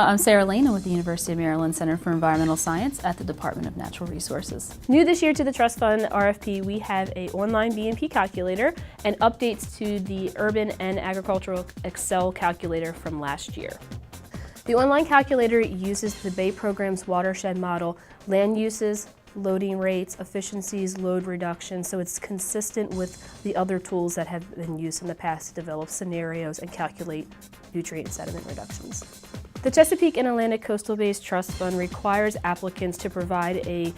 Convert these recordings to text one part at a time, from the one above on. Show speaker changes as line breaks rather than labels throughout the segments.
I'm Sarah Lane. I'm with the University of Maryland Center for Environmental Science at the Department of Natural Resources.
New this year to the Trust Fund RFP, we have an online BMP calculator and updates to the Urban and Agricultural Excel calculator from last year. The online calculator uses the Bay Program's watershed model, land uses, loading rates, efficiencies, load reduction, so it's consistent with the other tools that have been used in the past to develop scenarios and calculate nutrient and sediment reductions. The Chesapeake and Atlantic Coastal Bays Trust Fund requires applicants to provide a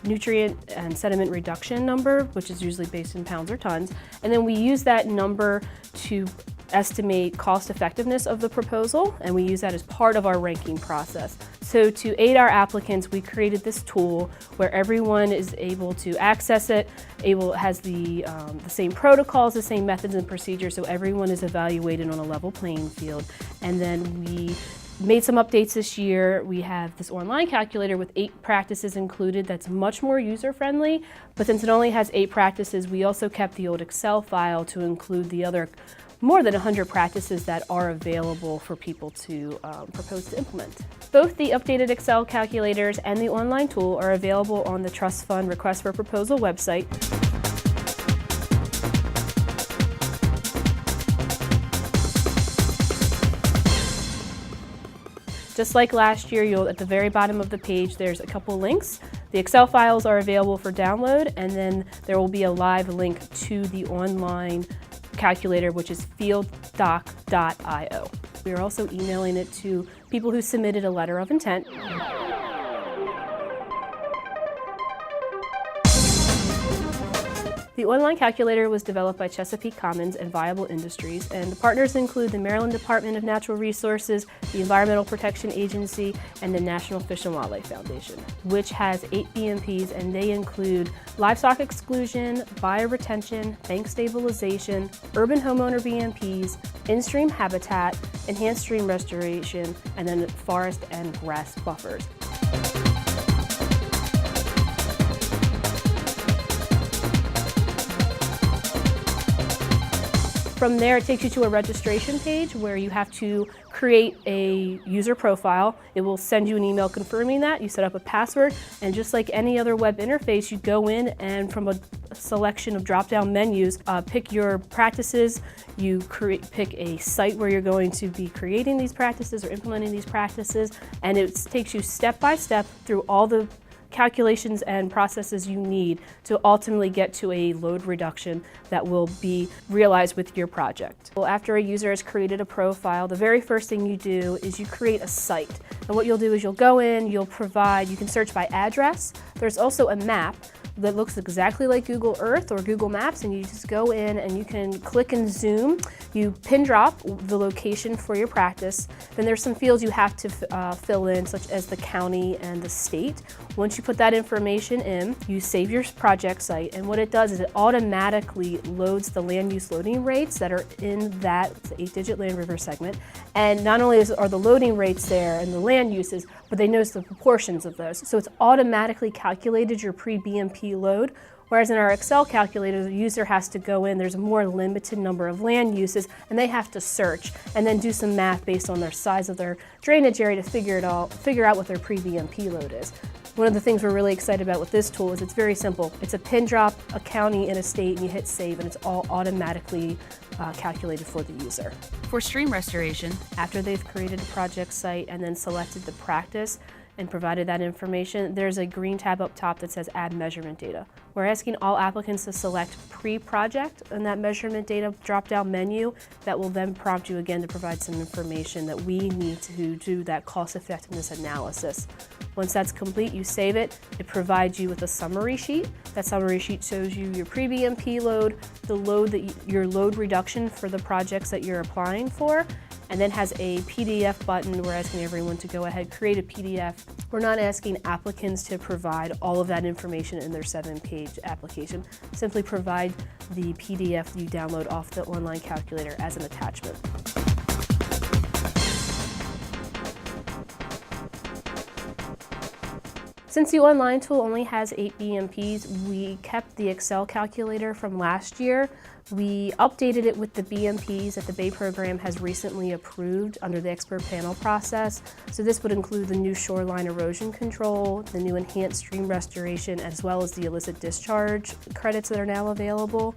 nutrient and sediment reduction number, which is usually based in pounds or tons, and then we use that number to estimate cost effectiveness of the proposal, and we use that as part of our ranking process. So to aid our applicants, we created this tool where everyone is able to access it, has the same protocols, the same methods and procedures, so everyone is evaluated on a level playing field. And then we made some updates this year. We have this online calculator with 8 practices included that's much more user-friendly, but since it only has 8 practices, we also kept the old Excel file to include the other more than 100 practices that are available for people to propose to implement. Both the updated Excel calculators and the online tool are available on the Trust Fund Request for Proposal website. Just like last year, at the very bottom of the page, there's a couple links. The Excel files are available for download, and then there will be a live link to the online calculator, which is fielddoc.io. We are also emailing it to people who submitted a letter of intent. The online calculator was developed by Chesapeake Commons and Viable Industries, and the partners include the Maryland Department of Natural Resources, the Environmental Protection Agency, and the National Fish and Wildlife Foundation, which has 8 BMPs, and they include livestock exclusion, bioretention, bank stabilization, urban homeowner BMPs, in-stream habitat, enhanced stream restoration, and then forest and grass buffers. From there, it takes you to a registration page where you have to create a user profile. It will send you an email confirming that. You set up a password, and just like any other web interface, you go in and from a selection of drop-down menus, pick your practices. You pick a site where you're going to be creating these practices or implementing these practices, and it takes you step by step through all the calculations and processes you need to ultimately get to a load reduction that will be realized with your project. Well, after a user has created a profile, the very first thing you do is you create a site. And what you'll do is you'll go in, you can search by address. There's also a map that looks exactly like Google Earth or Google Maps, and you just go in and you can click and zoom. You pin drop the location for your practice. Then there's some fields you have to fill in, such as the county and the state. Once you put that information in, you save your project site, and what it does is it automatically loads the land use loading rates that are in that 8-digit land river segment. And not only are the loading rates there and the land uses, but they know the proportions of those. So it's automatically calculated your pre-BMP load, whereas in our Excel calculator, the user has to go in, there's a more limited number of land uses, and they have to search and then do some math based on their size of their drainage area to figure out what their pre-BMP load is. One of the things we're really excited about with this tool is it's very simple. It's a pin drop, a county, and a state, and you hit save, and it's all automatically calculated for the user.
For stream restoration,
after they've created a project site and then selected the practice and provided that information, there's a green tab up top that says Add Measurement Data. We're asking all applicants to select pre-project in that measurement data drop-down menu that will then prompt you again to provide some information that we need to do that cost effectiveness analysis. Once that's complete, you save it. It provides you with a summary sheet. That summary sheet shows you your pre-BMP load, the load your load reduction for the projects that you're applying for, and then has a PDF button. We're asking everyone to go ahead, create a PDF. We're not asking applicants to provide all of that information in their 7-page application. Simply provide the PDF you download off the online calculator as an attachment. Since the online tool only has 8 BMPs, we kept the Excel calculator from last year. We updated it with the BMPs that the Bay program has recently approved under the expert panel process. So this would include the new shoreline erosion control, the new enhanced stream restoration, as well as the illicit discharge credits that are now available.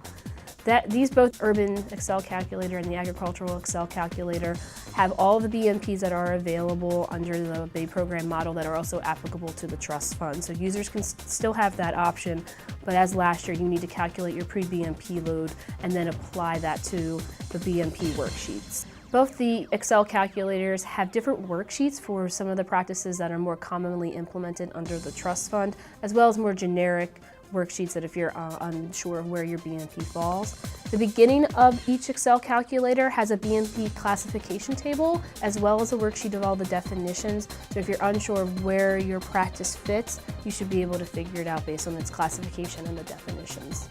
These both urban Excel calculator and the agricultural Excel calculator have all the BMPs that are available under the Bay program model that are also applicable to the trust fund. So users can still have that option, but as last year, you need to calculate your pre-BMP load and then apply that to the BMP worksheets. Both the Excel calculators have different worksheets for some of the practices that are more commonly implemented under the trust fund, as well as more generic worksheets that if you're unsure of where your BMP falls. The beginning of each Excel calculator has a BMP classification table, as well as a worksheet of all the definitions. So if you're unsure of where your practice fits, you should be able to figure it out based on its classification and the definitions.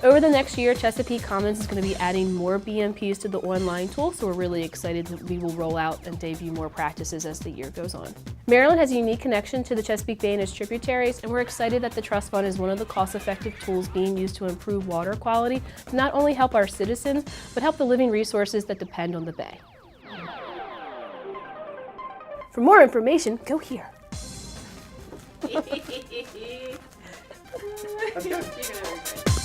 Over the next year, Chesapeake Commons is going to be adding more BMPs to the online tool, so we're really excited that we will roll out and debut more practices as the year goes on. Maryland has a unique connection to the Chesapeake Bay and its tributaries, and we're excited that the Trust Fund is one of the cost-effective tools being used to improve water quality to not only help our citizens, but help the living resources that depend on the Bay. For more information, go here.
That's good.